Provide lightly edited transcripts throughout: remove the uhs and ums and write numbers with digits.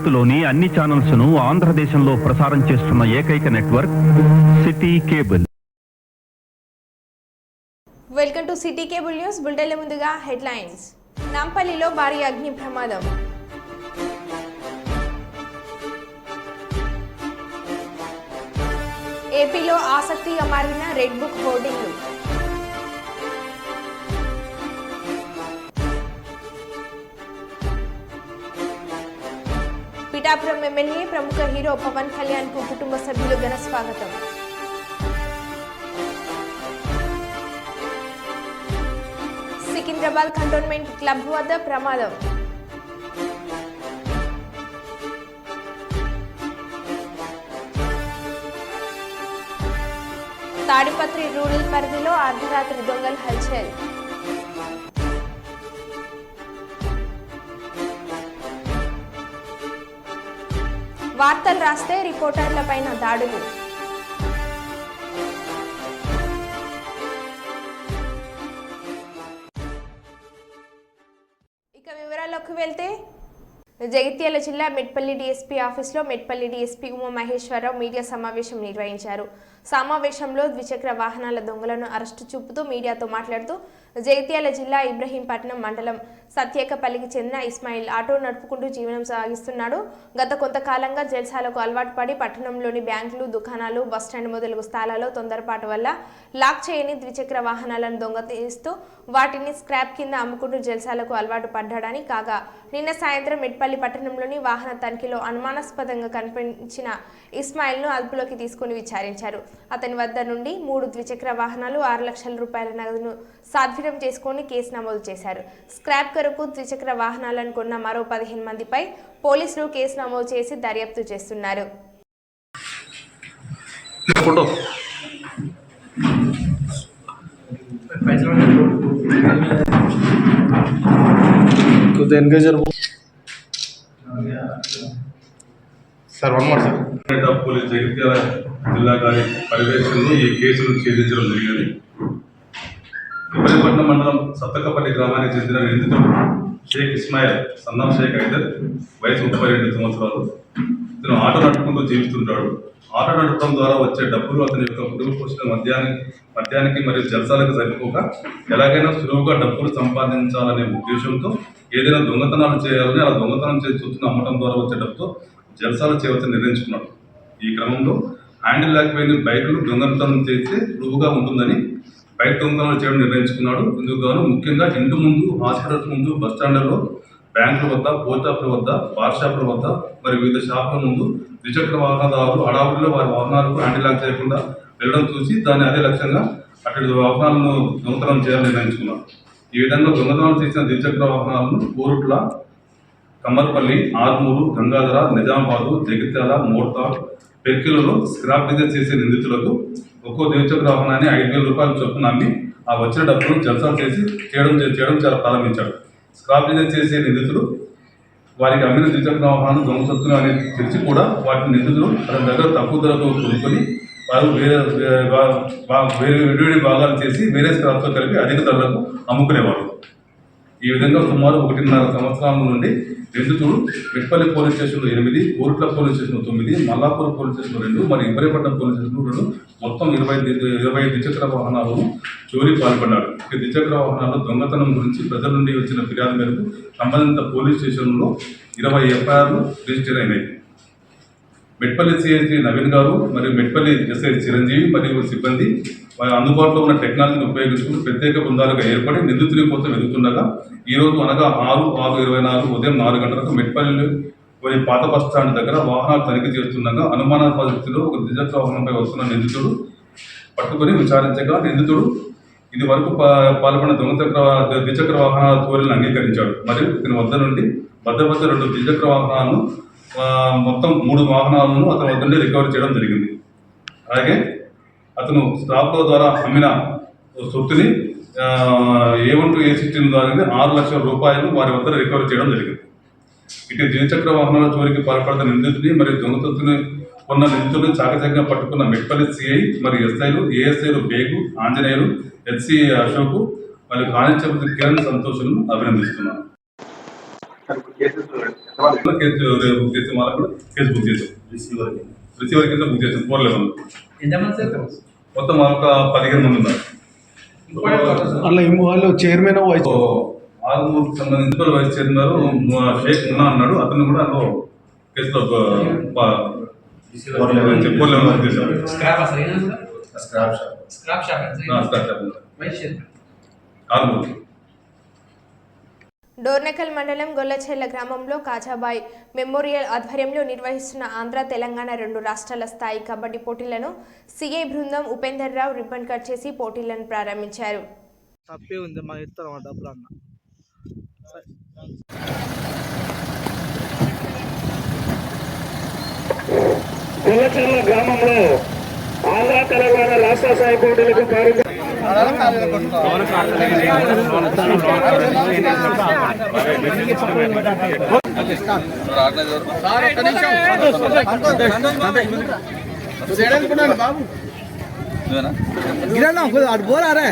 భారత్లోని అన్ని ఛానల్స్ ను ఆంధ్రదేశంలో ప్రసారం చేస్తున్న ఏకైక network city cable. Welcome to city cable news. బులెటిన్ల ముందుగా హెడ్లైన్స్. నాంపల్లిలో భారీ అగ్ని ప్రమాదం. ఏపీలో ఆసక్తిగా మారిన రెడ్ బుక్ హోర్డింగ్లు. పిఠాపురం ఎమ్మెల్యే ప్రముఖ హీరో పవన్ కళ్యాణ్ కు కుటుంబ సభ్యులు ఘన స్వాగతం. సికింద్రాబాద్ కంటోన్మెంట్ క్లబ్ వద్ద ప్రమాదం. తాడిపత్రి రూరల్ పరిధిలో అర్ధరాత్రి దొంగల హల్చల్. వార్తలు రాస్తే రిపోర్టర్లపైన దాడులు. ఇక వివరాల్లోకి వెళ్తే, జగిత్యాల జిల్లా మెట్పల్లి డీఎస్పీ ఆఫీసులో మెట్పల్లి డీఎస్పీ ఉమా మహేశ్వరరావు మీడియా సమావేశం నిర్వహించారు. సమావేశంలో ద్విచక్ర వాహనాల దొంగలను అరెస్టు చూపుతూ మీడియాతో మాట్లాడుతూ, జగిత్యాల జిల్లా ఇబ్రహీంపట్నం మండలం సత్యేకపల్లికి చెందిన ఇస్మాయిల్ ఆటో నడుపుకుంటూ జీవనం సాగిస్తున్నాడు. గత కొంతకాలంగా జల్సాలకు అలవాటు పడి పట్టణంలోని బ్యాంకులు, దుకాణాలు, బస్టాండ్ మొదలగు స్థలాల్లో తొందరపాటు వల్ల లాక్ చేయని ద్విచక్ర వాహనాలను దొంగతీస్తూ వాటిని స్క్రాప్ కింద అమ్ముకుంటూ జల్సాలకు అలవాటు పడ్డాడని. కాగా నిన్న సాయంత్రం మెట్పల్లి పట్టణంలోని వాహన తనిఖీలో అనుమానాస్పదంగా కనిపించిన ఇస్మాయిల్ను అదుపులోకి తీసుకుని విచారించారు. అతని వద్ద నుండి 3 ద్విచక్ర వాహనాలు, 6 లక్షల రూపాయల నగదును స్వాధీనం చేసుకుని కేసు నమోదు చేశారు. స్క్రాప్ కొరకు ద్విచక్ర వాహనాలను కొన్న మరో 15 మందిపై పోలీసులు కేసు నమోదు చేసి దర్యాప్తు చేస్తున్నారు. పోలీస్ జగిత్యాల జిల్లా గారి పర్యవేక్షణలో ఈ కేసును ఛేదించడం జరిగింది. ఇబ్రహీంపట్నం మండలం సత్తకపల్లి గ్రామానికి చెందిన నిందితుడు షేక్ ఇస్మాయిల్ సన్నాం షేక్ హైదర్, వయసు 32 సంవత్సరాలు. ఇతను ఆటో నడుపుకుంటూ జీవిస్తుంటాడు. ఆటో నడపడం ద్వారా వచ్చే డబ్బులు అతని యొక్క కుటుంబ పోషణ మద్యానికి మరియు జల్సాలకు సరిపోక ఎలాగైనా సులువుగా డబ్బులు సంపాదించాలనే ఉద్దేశంతో ఏదైనా దొంగతనాలు చేయాలని, అలా దొంగతనం చేసి చూస్తున్న అమ్మటం ద్వారా వచ్చే డబ్బుతో జల్సాలు చేయవచ్చని నిర్ణయించుకున్నాడు. ఈ క్రమంలో హ్యాండిల్ లేకపోయిన బైకులు దొంగతనం చేస్తే సులువుగా ఉంటుందని బైక్ దొంగతనాలు చేయడం నిర్ణయించుకున్నాడు. ఇందుకు గాను ముఖ్యంగా ఇంటి ముందు, హాస్పిటల్స్ ముందు, బస్టాండ్లలో, బ్యాంకుల వద్ద, పోస్ట్ ఆఫీసుల వద్ద, బార్ షాపుల వద్ద మరియు వివిధ షాపుల ముందు ద్విచక్ర వాహనదారులు హడావుడిలో వారి వాహనాలకు హ్యాండిల్ లాక్ చేయకుండా వెళ్ళడం చూసి దాన్ని అదే లక్ష్యంగా అటు వాహనాలను దొంగతనం చేయాలని నిర్ణయించుకున్నారు. ఈ విధంగా దొంగతనాలు చేసిన ద్విచక్ర వాహనాలను కోరుట్ల, కమ్మర్పల్లి, ఆర్మూరు, గంగాధర, నిజామాబాదు, జగిత్యాల, మోర్తాడ్, పెక్కిలలో స్క్రాప్ బిజినెస్ చేసే నిందితులకు ఒక్కో ద్విచక్ర వాహనాన్ని 5,000 రూపాయల చొప్పున అమ్మి ఆ వచ్చిన డబ్బును జల్సాలు చేసి చేయడం చాలా ప్రారంభించాడు. స్క్రాప్ బిజినెస్ చేసే నిందితులు వారికి అమ్మిన ద్విచక్ర వాహనాలు దొంగ సొత్తులు అనేది తెలిసి కూడా వాటిని నిందితులు అతని దగ్గర తక్కువ ధరతో కొనుక్కొని వారు వేరే భాగాలు చేసి వేరే స్క్రాప్తో కలిపి అధిక ధరలకు అమ్ముకునేవారు. ఈ విధంగా సుమారు 1.5 సంవత్సరాల నుండి నిందితుడు మెట్పల్లి పోలీస్ స్టేషన్లో 8, కోరుట్ల పోలీస్ స్టేషన్లో 9, మల్లాపూర్ పోలీస్ స్టేషన్లో 2 మరియు ఇబ్రహీంపట్నం పోలీస్ స్టేషన్లో 2 మొత్తం 20 ద్విచక్ర వాహనాలను చోరీ పాల్పడ్డాడు. ఈ ద్విచక్ర వాహనాల్లో దొంగతనం గురించి ప్రజల నుండి వచ్చిన ఫిర్యాదు మేరకు సంబంధిత పోలీస్ స్టేషన్లో 20 ఎఫ్ఐఆర్లు రిజిస్టర్ అయినాయి. మెట్పల్లి సిఐ నవీన్ గారు మరియు మెట్పల్లి ఎస్ఐ చిరంజీవి మరియు సిబ్బంది వారి అందుబాటులో ఉన్న టెక్నాలజీని ఉపయోగించుకుని ప్రత్యేక బృందాలుగా ఏర్పడి నిందితుల కోసం వెతుకుతుండగా ఈరోజు అనగా 6/6/24 ఉదయం 4 గంటలకు మెట్పల్లి పాత బస్టాండ్ దగ్గర వాహనాలు తనిఖీ చేస్తుండగా అనుమానాస్పద స్థితిలో ఒక ద్విచక్ర వాహనంపై వస్తున్న నిందితుడు పట్టుకుని విచారించగా నిందితుడు ఇది వరకు పాల్పడిన ద్విచక్ర వాహనాల చోరీలను అంగీకరించాడు. మరియు ఇతని వద్ద నుండి భద్రపరిత 2 ద్విచక్ర వాహనాలను మొత్తం 3 వాహనాలను అతని వద్ద నుండి రికవరీ చేయడం జరిగింది. అలాగే అతను స్టాప్ల ద్వారా అమ్మిన సొత్తుని A1 to A16 ద్వారా 6 లక్షల రూపాయలు వారి వద్ద రికవరీ చేయడం జరిగింది. ఇటు ద్విచక్ర వాహనాల చోరీకి పాల్పడుతున్న నిందితుడిని మరియు దొంగ సొత్తుని కొన్న నిందితుడిని చాకచక్యంగా పట్టుకున్న మెట్పల్లి సిఐ మరియు ఎస్ఐలు, ఏఎస్ఐలు బేగు, ఆంజనేయులు, హెచ్సిఐ అశోక్ మరియు కానిస్టేబుల్ కిరణ్ సంతోష్ను అభినందిస్తున్నాను. కేసు బుక్ చేసి వాళ్ళకు కూడా కేసు బుక్ చేసాం. రిసీవర్ కింద బుక్ చేసాం 4 లెవెల్. మొత్తం ఒక 15 మంది ఉన్నారు. అలా వాళ్ళు చైర్మన్ వైస్ ఆరుమూరుకు సంబంధించి వైస్ చైర్మన్ షేక్ మున్నా అన్నాడు. అతను కూడా అందులో కేసులో 4 లెవెల్ చేశారు. Scrap shop Armoor. డోర్నకల్ మండలం గొల్లచెర్ల గ్రామంలో కాజాబాయ్ మెమోరియల్ ఆధ్వర్యంలో నిర్వహిస్తున్న ఆంధ్ర తెలంగాణ 2 రాష్ట్రాల స్థాయి కబడ్డీ పోటీలను సిఐ బృందం ఉపేందర్ రావు రిబ్బన్ కట్ చేసి పోటీలను ప్రారంభించారు. తప్పే ఉంది మా ఇస్తాం డబ్బులు అన్న. గొల్లచెర్ల గ్రామంలో ఆంధ్ర తెలంగాణ రాష్ట్ర స్థాయి పోటీలకు పోరారే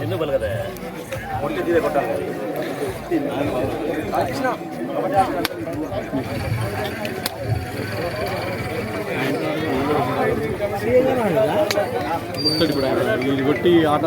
ఎందుకు కదా కొట్టి ఆట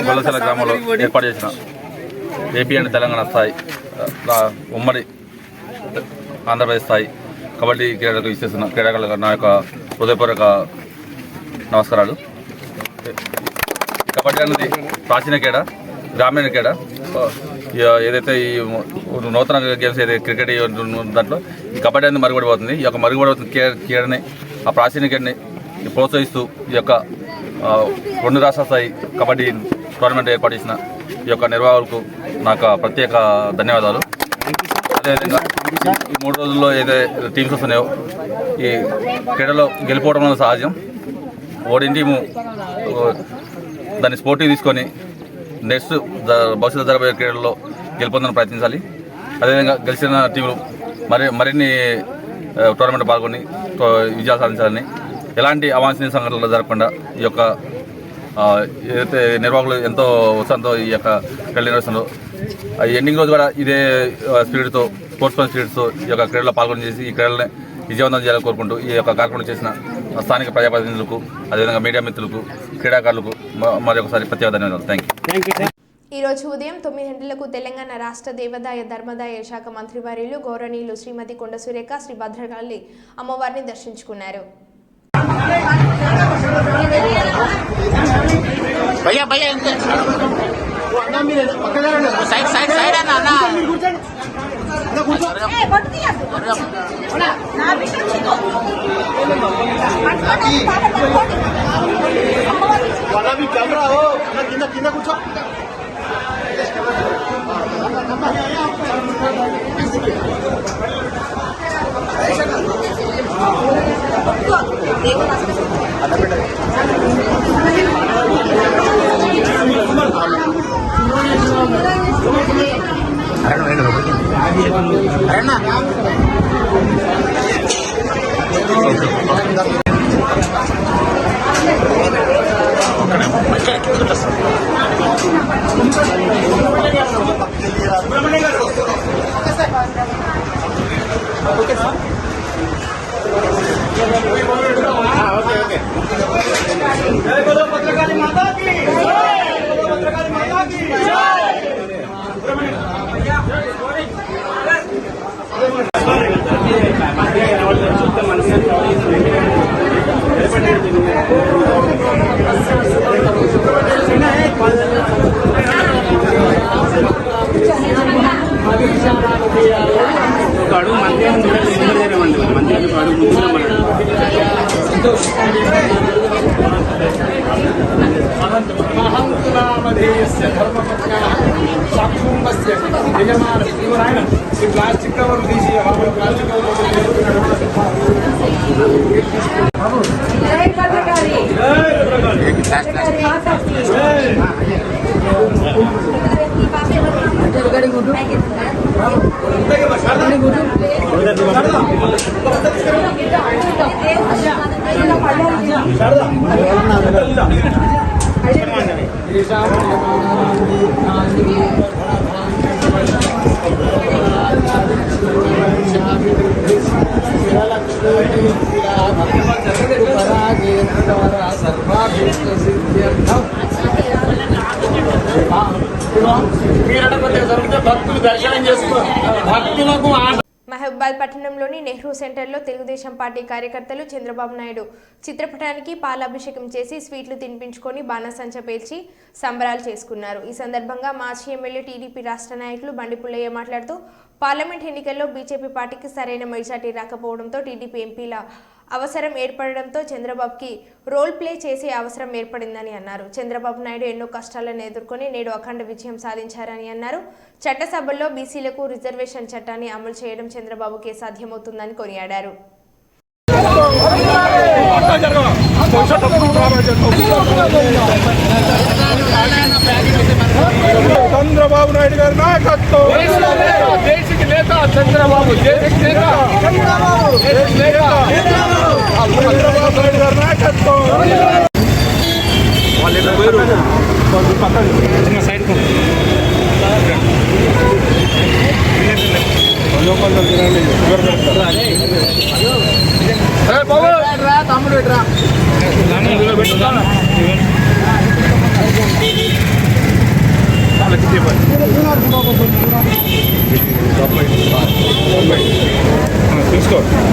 గొల్లచెర్ల గ్రామంలో ఏర్పాటు చేసిన ఏపీ అండ్ తెలంగాణ స్థాయి ఉమ్మడి ఆంధ్రప్రదేశ్ స్థాయి కబడ్డీ క్రీడలకు ఇచ్చేస్తున్న క్రీడాకారులకు నా యొక్క హృదయపూర్వక నమస్కారాలు. కబడ్డీ అనేది ప్రాచీన క్రీడ, గ్రామీణ క్రీడ. ఏదైతే ఈ నూతన గేమ్స్ ఏదైతే క్రికెట్ దాంట్లో ఈ కబడ్డీ అనేది మరుగుపడిపోతుంది. ఈ యొక్క మరుగుపడిపోతున్న క్రీడని, ఆ ప్రాచీన క్రీడని ప్రోత్సహిస్తూ ఈ యొక్క 2 రాష్ట్ర స్థాయి కబడ్డీ టోర్నమెంట్ ఏర్పాటు చేసిన ఈ యొక్క నిర్వాహకులకు నాకు ప్రత్యేక ధన్యవాదాలు. అదేవిధంగా ఈ 3 రోజుల్లో ఏదైతే టీమ్స్ వస్తున్నాయో ఈ క్రీడలో గెలిపోవడం సహజం. ఓడిన టీము దాన్ని స్పోర్టివ్ తీసుకొని నెక్స్ట్ భవిష్యత్తు జరగబోయే క్రీడల్లో గెలుపొందని ప్రయత్నించాలి. అదేవిధంగా గెలిచిన టీములు మరిన్ని టోర్నమెంట్ పాల్గొని విజయాలు సాధించాలని, ఎలాంటి అవాంఛనీయ సంఘటనలు జరగకుండా ఈ యొక్క ఏదైతే నిర్వాహకులు ఎంతో ఉత్సాహంతో ఈ యొక్క క్రీడలు నిర్వహిస్తున్నారో ఎండింగ్ రోజు కూడా ఇదే స్పిరిట్తో, స్పోర్ట్స్ స్పిరిట్తో ఈ యొక్క క్రీడలో పాల్గొని చేసి ఈ క్రీడలని విజయవంతం చేయాలని కోరుకుంటూ ఈ యొక్క కార్యక్రమం చేసిన స్థానిక ప్రజాప్రతినిధులకు, అదేవిధంగా మీడియా మిత్రులకు, క్రీడాకారులకు మరొకసారి ప్రత్యేక ధన్యవాదాలు. Thank you. ఈ రోజు ఉదయం 9 గంటలకు తెలంగాణ రాష్ట్ర దేవాదాయ ధర్మాదాయ శాఖ మంత్రివర్యులు గౌరవనీయులు శ్రీమతి కొండ సురేఖ శ్రీ భద్రకాళి అమ్మవారిని దర్శించుకున్నారు. కింద కూర్చో. Okay sir. ప్లాస్టిక్ కవర్ తీసి ప్లాస్టిక్ భక్తులు దర్శనం చేసుకో భక్తులకు మహబూబాద్ పట్టణంలోని నెహ్రూ సెంటర్లో తెలుగుదేశం పార్టీ కార్యకర్తలు చంద్రబాబు నాయుడు చిత్రపటానికి పాలాభిషేకం చేసి స్వీట్లు తినిపించుకొని బాణసంచ పేల్చి సంబరాలు చేసుకున్నారు. ఈ సందర్భంగా మాజీ ఎమ్మెల్యే టీడీపీ రాష్ట్ర నాయకులు బండి పుల్లయ్య మాట్లాడుతూ పార్లమెంట్ ఎన్నికల్లో బీజేపీ పార్టీకి సరైన మెజార్టీ రాకపోవడంతో టీడీపీ ఎంపీల అవసరం ఏర్పడడంతో చంద్రబాబుకి రోల్ ప్లే చేసే అవసరం ఏర్పడిందని అన్నారు. చంద్రబాబు నాయుడు ఎన్నో కష్టాలను ఎదుర్కొని నేడు అఖండ విజయం సాధించారని అన్నారు. చట్టసభల్లో బీసీలకు రిజర్వేషన్ చట్టాన్ని అమలు చేయడం చంద్రబాబుకే సాధ్యమవుతుందని కొనియాడారు. చంద్రబాబు నాయుడు గారి నాయకత్వం, దేశకి నేత చంద్రబాబు, దేశకి నేత చంద్రబాబు నాయుడు గారి నాయకత్వం. తమ్ముడు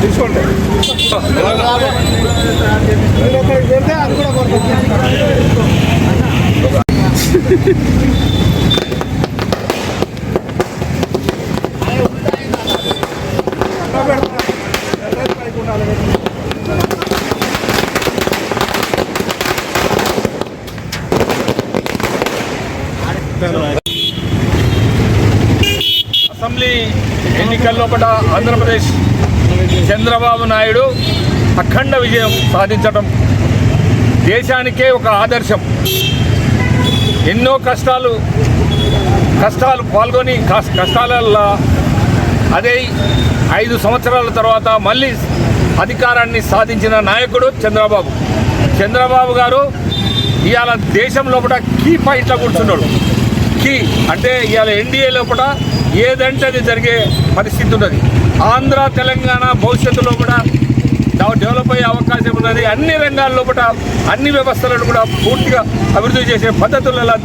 తీసుకోండి పెడితే అది కూడా అసెంబ్లీ ఎన్నికల్లో కూడా ఆంధ్రప్రదేశ్ చంద్రబాబు నాయుడు అఖండ విజయం సాధించడం దేశానికే ఒక ఆదర్శం. ఎన్నో కష్టాలు పాల్గొని కష్టాలలో అదే 5 సంవత్సరాల తర్వాత మళ్ళీ అధికారాన్ని సాధించిన నాయకుడు చంద్రబాబు గారు ఇవాళ దేశం లోపల కీ పాయింట్లో కూర్చున్నాడు. కీ అంటే ఇవాళ ఎన్డీఏ లోపల ఏదంటే అది జరిగే పరిస్థితి ఉన్నది. ఆంధ్ర తెలంగాణ భవిష్యత్తులో కూడా డెవలప్ అయ్యే అవకాశం ఉన్నది. అన్ని రంగాల్లో కూడా అన్ని వ్యవస్థలను కూడా పూర్తిగా అభివృద్ధి చేసే పద్ధతులలో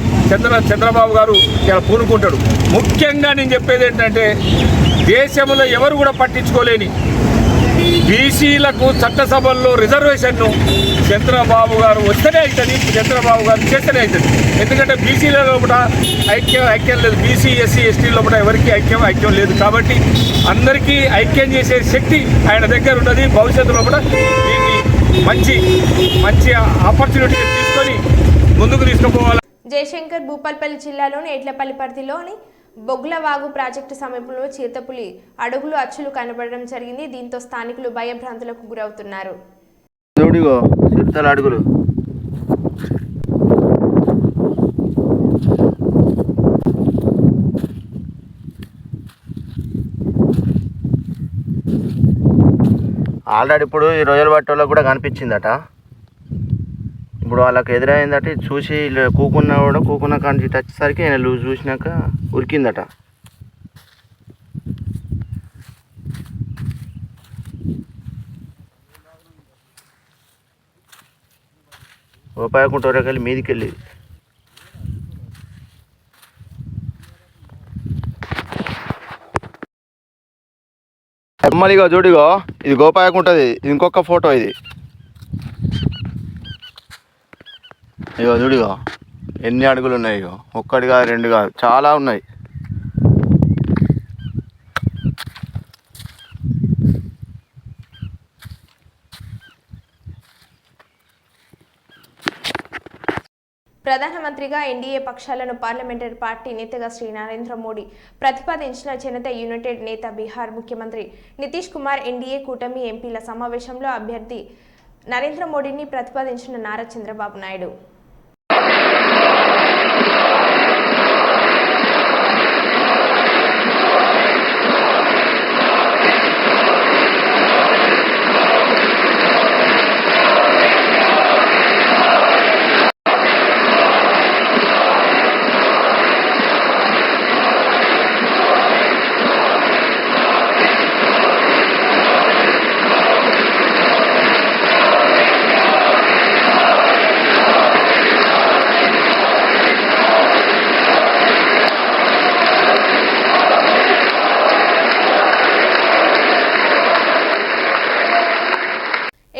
చంద్రబాబు గారు ఇలా పూనుకుంటాడు. ముఖ్యంగా నేను చెప్పేది ఏంటంటే దేశంలో ఎవరు కూడా పట్టించుకోలేని బీసీలకు చట్టసభల్లో రిజర్వేషన్ను చంద్రబాబు గారు వస్తేనే అవుతుంది, చంద్రబాబు గారు చేస్తేనే అవుతుంది. ఎందుకంటే బీసీల లోపల ఐక్యం లేదు, బీసీ ఎస్సీ ఎస్టీ లోపల ఎవరికి ఐక్యం లేదు. కాబట్టి అందరికీ ఐక్యం చేసే శక్తి ఆయన దగ్గర ఉన్నది. భవిష్యత్తు లోపల దీన్ని మంచి ఆపర్చునిటీ తీసుకొని ముందుకు తీసుకుపోవాలి. జయశంకర్ భూపాల్పల్లి జిల్లాలోని ఎడ్లపల్లి పరిధిలోని బొగ్లవాగు ప్రాజెక్టు సమీపంలో చిరుతపులి అచ్చులు కనబడడం జరిగింది. దీంతో స్థానికులు భయభ్రాంతులకు గురవుతున్నారు. అడుగులు ఆల్రెడీ ఇప్పుడు ఈ రొయ్యల పట్టలో కూడా కనిపించిందట. ఇప్పుడు వాళ్ళకి ఎదురైందట. చూసి కూకున్న కానీ వచ్చేసరికి ఆయన చూసినాక ఉరికిందట. గోపాయకుంటూరకెళ్ళి మీదికి వెళ్ళి అమ్మలిగా చూడిగో, ఇది గోపాయకుంటది. ఇంకొక ఫోటో ఇది. ఇగో చూడిగో ఎన్ని అడుగులు ఉన్నాయి. ఇగో 1 కాదు 2 కాదు చాలా ఉన్నాయి. ప్రధానమంత్రిగా ఎన్డీఏ పక్షాలను పార్లమెంటరీ పార్టీ నేతగా శ్రీ నరేంద్ర మోడీ ప్రతిపాదించిన జనతా యునైటెడ్ నేత బీహార్ ముఖ్యమంత్రి నితీష్ కుమార్ ఎన్డీఏ కూటమి ఎంపీల సమావేశంలో అభ్యర్థి నరేంద్ర మోడీని ప్రతిపాదించిన నారా చంద్రబాబు నాయుడు.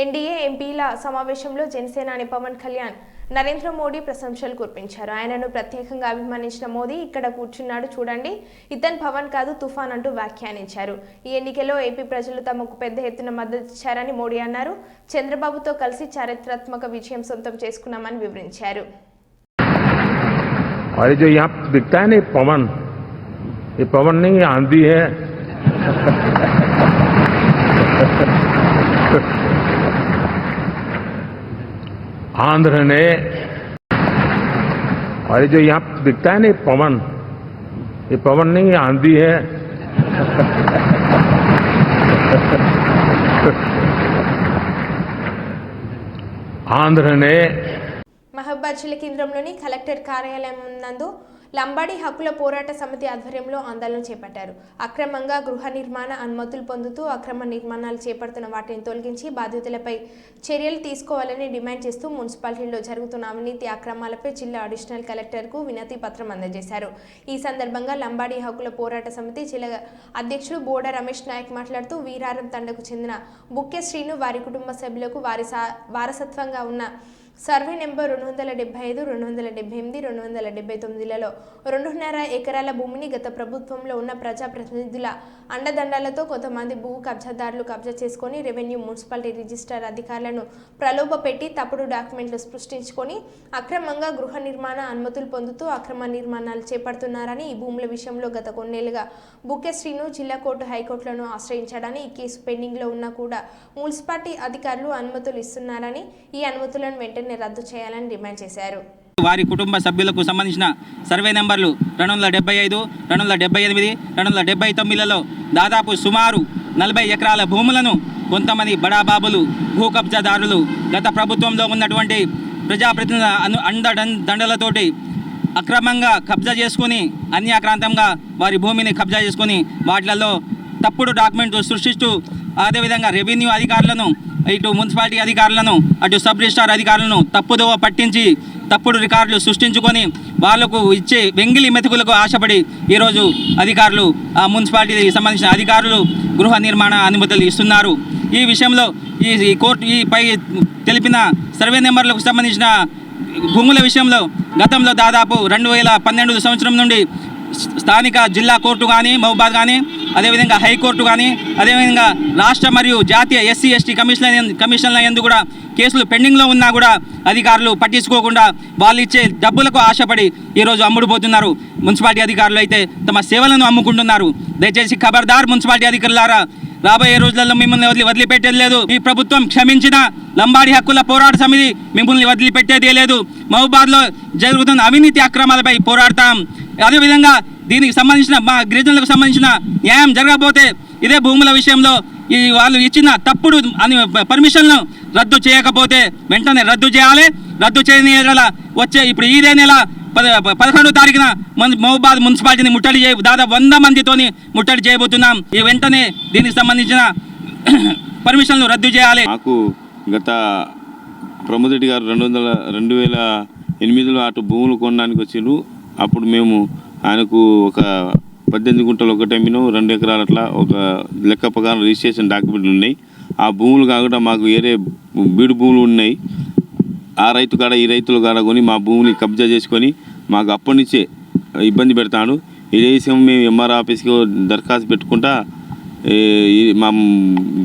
ఎన్డీఏ ఎంపీల సమావేశంలో జనసేనాని పవన్ కళ్యాణ్ నరేంద్ర మోడీ ప్రశంసలు కురిపించారు. ఆయనను ప్రత్యేకంగా అభిమానించిన మోదీ ఇక్కడ కూర్చున్నాడు చూడండి, ఇతను పవన్ కాదు తుఫాన్ అంటూ వ్యాఖ్యానించారు. ఈ ఎన్నికల్లో ఏపీ ప్రజలు తమకు పెద్ద ఎత్తున మద్దతిచ్చారని మోడీ అన్నారు. చంద్రబాబుతో కలిసి చారిత్రాత్మక విజయం సొంతం చేసుకున్నామని వివరించారు. आंध्र ने और जो यहाँ दिखता है ना पवन, ये पवन नहीं आंधी है. आंध्र ने మహబూబాద్ జిల్లా కేంద్రంలోని కలెక్టర్ కార్యాలయం నందు లంబాడి హక్కుల పోరాట సమితి ఆధ్వర్యంలో ఆందోళన చేపట్టారు. అక్రమంగా గృహ నిర్మాణ అనుమతులు పొందుతూ అక్రమ నిర్మాణాలు చేపడుతున్న వాటిని తొలగించి బాధితులపై చర్యలు తీసుకోవాలని డిమాండ్ చేస్తూ మున్సిపాలిటీలో జరుగుతున్న అవినీతి అక్రమాలపై జిల్లా అడిషనల్ కలెక్టర్కు వినతి పత్రం అందజేశారు. ఈ సందర్భంగా లంబాడి హక్కుల పోరాట సమితి జిల్లా అధ్యక్షుడు బోడ రమేష్ నాయక్ మాట్లాడుతూ వీరారం తండకు చెందిన బుక్కె శ్రీను వారి కుటుంబ సభ్యులకు వారసత్వంగా ఉన్న సర్వే నెంబర్ 275, 278, 279లలో 2.5 ఎకరాల భూమిని గత ప్రభుత్వంలో ఉన్న ప్రజాప్రతినిధుల అండదండాలతో కొంతమంది భూ కబ్జాదారులు కబ్జా చేసుకుని రెవెన్యూ మున్సిపాలిటీ రిజిస్టర్ అధికారులను ప్రలోభపెట్టి తప్పుడు డాక్యుమెంట్లు సృష్టించుకొని అక్రమంగా గృహ నిర్మాణ అనుమతులు పొందుతూ అక్రమ నిర్మాణాలు చేపడుతున్నారని, ఈ భూముల విషయంలో గత కొన్నేళ్లుగా బుక్కె శ్రీను జిల్లా కోర్టు, హైకోర్టులను ఆశ్రయించాడని, ఈ కేసు పెండింగ్లో ఉన్నా కూడా మున్సిపాలిటీ అధికారులు అనుమతులు ఇస్తున్నారని, ఈ అనుమతులను వెంటనే రద్దు చేయాలని డిమాండ్ చేశారు. వారి కుటుంబ సభ్యులకు సంబంధించిన సర్వే నెంబర్లు 275, 278, 279లలో దాదాపు సుమారు 40 ఎకరాల భూములను కొంతమంది బడాబాబులు, భూ కబ్జాదారులు గత ప్రభుత్వంలో ఉన్నటువంటి ప్రజాప్రతినిధుల అండదండలతోటి అక్రమంగా కబ్జా చేసుకుని అన్యాక్రాంతంగా వారి భూమిని కబ్జా చేసుకుని వాటిలలో తప్పుడు డాక్యుమెంట్లు సృష్టిస్తూ అదేవిధంగా రెవెన్యూ అధికారులను, ఇటు మున్సిపాలిటీ అధికారులను, అటు సబ్ రిజిస్ట్రార్ అధికారులను తప్పుదోవ పట్టించి తప్పుడు రికార్డులు సృష్టించుకొని వాళ్లకు ఇచ్చే వెంగిలి మెతుకులకు ఆశపడి ఈరోజు అధికారులు, ఆ మున్సిపాలిటీకి సంబంధించిన అధికారులు గృహ నిర్మాణ అనుమతులు ఇస్తున్నారు. ఈ విషయంలో ఈ కోర్టు ఈ పై తెలిపిన సర్వే నెంబర్లకు సంబంధించిన భూముల విషయంలో గతంలో దాదాపు 2012 సంవత్సరం నుండి స్థానిక జిల్లా కోర్టు కానీ, మహబూబాద్ కానీ, అదేవిధంగా హైకోర్టు కానీ, అదేవిధంగా రాష్ట్ర మరియు జాతీయ ఎస్సీ ఎస్టీ కమిషన్ల యందు కూడా కేసులు పెండింగ్లో ఉన్నా కూడా అధికారులు పట్టించుకోకుండా వాళ్ళు ఇచ్చే డబ్బులకు ఆశపడి ఈరోజు అమ్ముడుపోతున్నారు. మున్సిపాలిటీ అధికారులు అయితే తమ సేవలను అమ్ముకుంటున్నారు. దయచేసి ఖబర్దార్ మున్సిపాలిటీ అధికారులారా, రాబోయే రోజులలో మిమ్మల్ని వదిలిపెట్టేది లేదు. ఈ ప్రభుత్వం క్షమించిన లంబాడి హక్కుల పోరాట సమితి మిమ్మల్ని వదిలిపెట్టేదే లేదు. మహబూబాద్లో జరుగుతున్న అవినీతి అక్రమాలపై పోరాడతాం. అదేవిధంగా దీనికి సంబంధించిన మా గిరిజనులకు సంబంధించిన న్యాయం జరగకపోతే ఇదే భూముల విషయంలో ఈ వాళ్ళు ఇచ్చిన తప్పుడు పర్మిషన్లను రద్దు చేయకపోతే వెంటనే రద్దు చేయాలి. రద్దు చేయని వచ్చే ఇప్పుడు ఇదే నెల 11వ తారీఖున మహబూబాద్ మున్సిపాలిటీని ముట్టడి దాదాపు 100 మందితోని ముట్టడి చేయబోతున్నాం. ఈ వెంటనే దీనికి సంబంధించిన పర్మిషన్లు రద్దు చేయాలి. మాకు గత ప్రమోద్ రెడ్డి గారు 2008లో అటు భూములు కొనడానికి వచ్చిండ్రు. అప్పుడు మేము ఆయనకు ఒక 18 గుంటలు ఒక టైంలో 2 ఎకరాలు అట్లా ఒక లెక్క ప్రకారం రిజిస్ట్రేషన్ డాక్యుమెంట్లు ఉన్నాయి. ఆ భూములు కాకుండా మాకు వేరే బీడు భూములు ఉన్నాయి. ఆ రైతు కాడ ఈ రైతుల కాడ కొని మా భూమిని కబ్జా చేసుకొని మాకు అప్పటి నుంచే ఇబ్బంది పెడతాను. ఇదే విషయం మేము ఎంఆర్ ఆఫీస్కి దరఖాస్తు పెట్టుకుంటా మా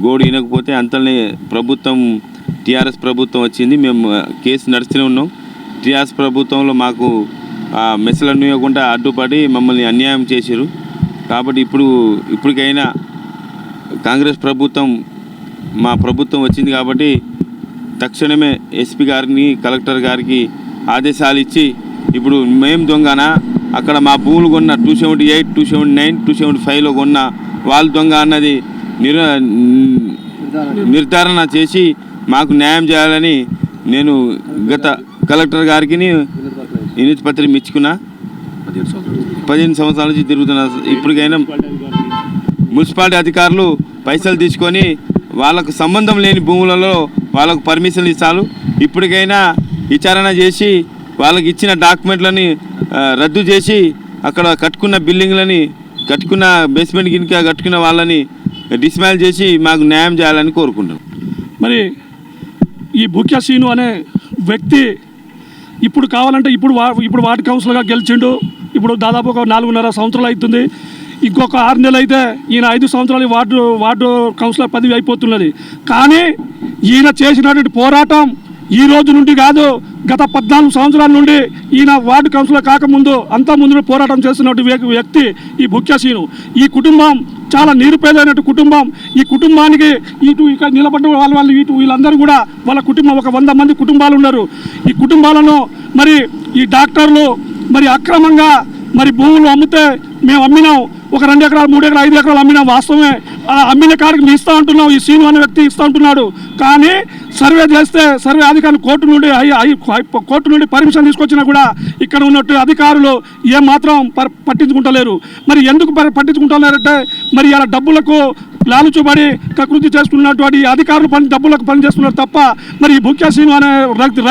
గోడు వినకపోతే అంతలోనే ప్రభుత్వం టీఆర్ఎస్ ప్రభుత్వం వచ్చింది. మేము కేసు నడుస్తూనే ఉన్నాం. టీఆర్ఎస్ ప్రభుత్వంలో మాకు మెస్సులను ఇవ్వకుండా అడ్డుపడి మమ్మల్ని అన్యాయం చేశారు. కాబట్టి ఇప్పటికైనా కాంగ్రెస్ ప్రభుత్వం మా ప్రభుత్వం వచ్చింది కాబట్టి తక్షణమే ఎస్పీ గారిని కలెక్టర్ గారికి ఆదేశాలు ఇచ్చి ఇప్పుడు మేము దొంగనా అక్కడ మా భూములు కొన్న 278, 279, 275లో కొన్న వాళ్ళు దొంగ అన్నది నిర్ధారణ చేసి మాకు న్యాయం చేయాలని నేను గత కలెక్టర్ గారికి వినతి పత్రం ఇచ్చుకున్నా. 15 సంవత్సరాల నుంచి తిరుగుతున్నా. ఇప్పటికైనా మున్సిపాలిటీ అధికారులు పైసలు తీసుకొని వాళ్ళకు సంబంధం లేని భూములలో వాళ్ళకు పర్మిషన్లు ఇస్తారు. ఇప్పటికైనా విచారణ చేసి వాళ్ళకి ఇచ్చిన డాక్యుమెంట్లని రద్దు చేసి అక్కడ కట్టుకున్న బిల్డింగ్లని కట్టుకున్న బేస్మెంట్ గినిక కట్టుకున్న వాళ్ళని డిస్మాల్ చేసి మాకు న్యాయం చేయాలని కోరుకుంటున్నాం. మరి ఈ భూక్యా సీను అనే వ్యక్తి ఇప్పుడు కావాలంటే ఇప్పుడు వార్డు కౌన్సిలర్గా గెలిచిండు. ఇప్పుడు దాదాపు ఒక 4.5 సంవత్సరాలు అవుతుంది. ఇంకొక 6 నెలలు అయితే ఈయన 5 సంవత్సరాలు వార్డు కౌన్సిలర్ పదవి అయిపోతున్నది. కానీ ఈయన చేసినటువంటి పోరాటం ఈ రోజు నుండి కాదు, గత 14 సంవత్సరాల నుండి ఈయన వార్డు కౌన్సిలర్ కాకముందు ముందు పోరాటం చేస్తున్నటువంటి వ్యక్తి ఈ భూక్యా సీను. ఈ కుటుంబం చాలా నిరుపేదైన కుటుంబం. ఈ కుటుంబానికి ఇక్కడ నిలబడ్డ వాళ్ళు వీళ్ళందరూ కూడా వాళ్ళ కుటుంబం ఒక 100 మంది కుటుంబాలు ఉన్నారు. ఈ కుటుంబాలను మరి ఈ డాక్టర్లు మరి అక్రమంగా మరి భూములు అమ్మితే మేము అమ్మినాం. ఒక 2 ఎకరాలు 3 ఎకరాలు 5 ఎకరాలు అమ్మినాం. వాస్తవమే, అమ్మిన కాడికి మేము ఇస్తా అంటున్నాం. ఈ సీను అనే వ్యక్తి ఇస్తా అంటున్నాడు. కానీ సర్వే చేస్తే సర్వే అధికారులు కోర్టు నుండి పర్మిషన్ తీసుకొచ్చినా కూడా ఇక్కడ ఉన్నట్టు అధికారులు ఏమాత్రం పట్టించుకుంటలేరు. మరి ఎందుకు పట్టించుకుంటలేరంటే మరి ఇలా డబ్బులకు లాలుచుబడి కకృతి చేసుకున్నటువంటి అధికారులు డబ్బులకు పనిచేస్తున్నారు తప్ప మరి ఈ భూక్యా సీను అనే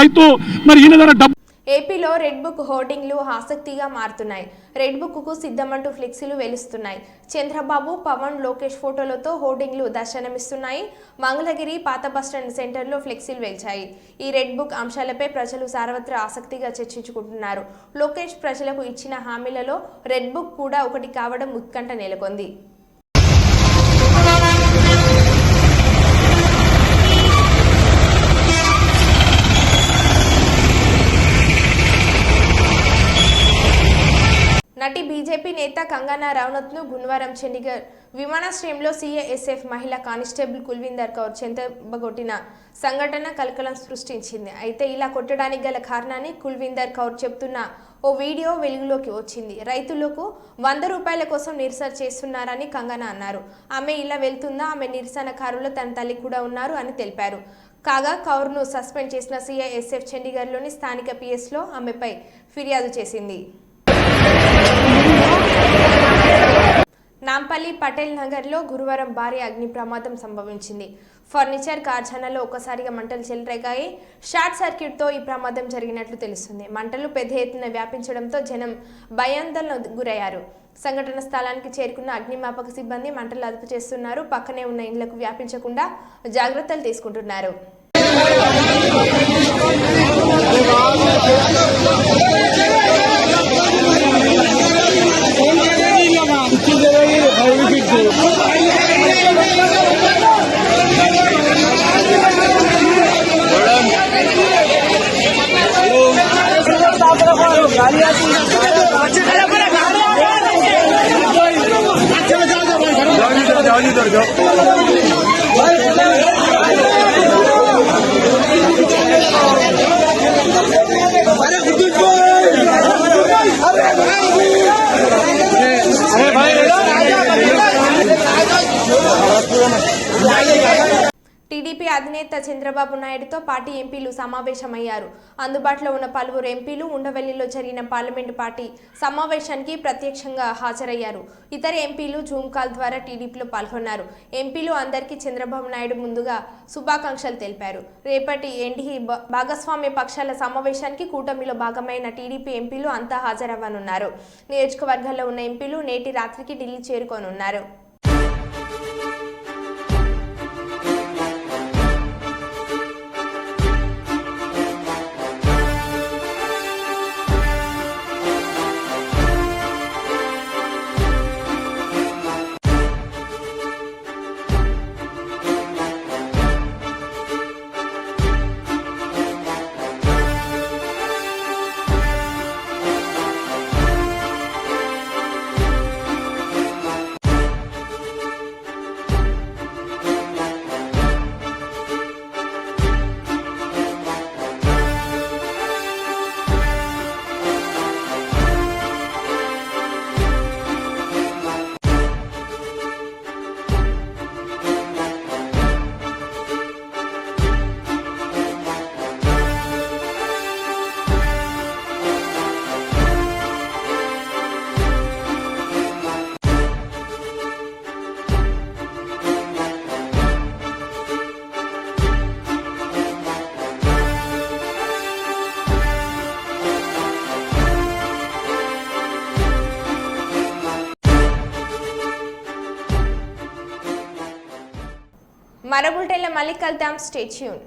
రైతు మరి ఈయన దగ్గర డబ్బు. ఏపీలో రెడ్ బుక్ హోర్డింగ్లు ఆసక్తిగా మారుతున్నాయి. రెడ్ బుక్కు సిద్ధమంటూ ఫ్లెక్సీలు వెలుస్తున్నాయి. చంద్రబాబు, పవన్, లోకేష్ ఫోటోలతో హోర్డింగ్లు దర్శనమిస్తున్నాయి. మంగళగిరి పాత బస్టాండ్ సెంటర్లో ఫ్లెక్సీలు వెలిచాయి. ఈ రెడ్ బుక్ అంశాలపై ప్రజలు సర్వత్రా ఆసక్తిగా చర్చించుకుంటున్నారు. లోకేష్ ప్రజలకు ఇచ్చిన హామీలలో రెడ్ బుక్ కూడా ఒకటి కావడం ఉత్కంఠ నెలకొంది. నటి బీజేపీ నేత కంగనా రనౌత్ను గురువారం చండీగఢ్ విమానాశ్రయంలో సిఐఎస్ఎఫ్ మహిళా కానిస్టేబుల్ కుల్విందర్ కౌర్ చెంతబగొట్టిన సంఘటన కలకలం సృష్టించింది. అయితే ఇలా కొట్టడానికి గల కారణాన్ని కుల్విందర్ కౌర్ చెప్తున్న ఓ వీడియో వెలుగులోకి వచ్చింది. రైతులకు 100 రూపాయల కోసం నిరసన చేస్తున్నారని కంగనా అన్నారు. ఆమె ఇలా వెళ్తుందా, ఆమె నిరసనకారులు తన తల్లి కూడా ఉన్నారు అని తెలిపారు. కాగా కౌర్ను సస్పెండ్ చేసిన సిఐఎస్ఎఫ్ చండీగఢ్లోని స్థానిక పిఎస్లో ఆమెపై ఫిర్యాదు చేసింది. నాంపల్లి పటేల్ నగర్లో గురువారం భారీ అగ్ని ప్రమాదం సంభవించింది. ఫర్నిచర్ కార్ఖానాలో ఒక్కసారిగా మంటలు చెలరేగాయి. షార్ట్ సర్క్యూట్తో ఈ ప్రమాదం జరిగినట్లు తెలుస్తుంది. మంటలు పెద్ద ఎత్తున వ్యాపించడంతో జనం భయాందోళనకు గురయ్యారు. సంఘటన స్థలానికి చేరుకున్న అగ్నిమాపక సిబ్బంది మంటలు అదుపు చేస్తున్నారు. పక్కనే ఉన్న ఇండ్లకు వ్యాపించకుండా జాగ్రత్తలు తీసుకుంటున్నారు. టీడీపీ అధినేత చంద్రబాబు నాయుడుతో పార్టీ ఎంపీలు సమావేశమయ్యారు. అందుబాటులో ఉన్న పలువురు ఎంపీలు ఉండవెల్లిలో జరిగిన పార్లమెంటు పార్టీ సమావేశానికి ప్రత్యక్షంగా హాజరయ్యారు. ఇతర ఎంపీలు జూమ్ కాల్ ద్వారా టీడీపీలో పాల్గొన్నారు. ఎంపీలు అందరికీ చంద్రబాబు నాయుడు ముందుగా శుభాకాంక్షలు తెలిపారు. రేపటి ఎన్డీఏ భాగస్వామ్య పక్షాల సమావేశానికి కూటమిలో భాగమైన టీడీపీ ఎంపీలు అంతా హాజరవ్వనున్నారు. నియోజకవర్గాల్లో ఉన్న ఎంపీలు నేటి రాత్రికి ఢిల్లీ చేరుకోనున్నారు. మరో బులెటిన్లో మళ్ళీ కలుద్దాం. Stay tune.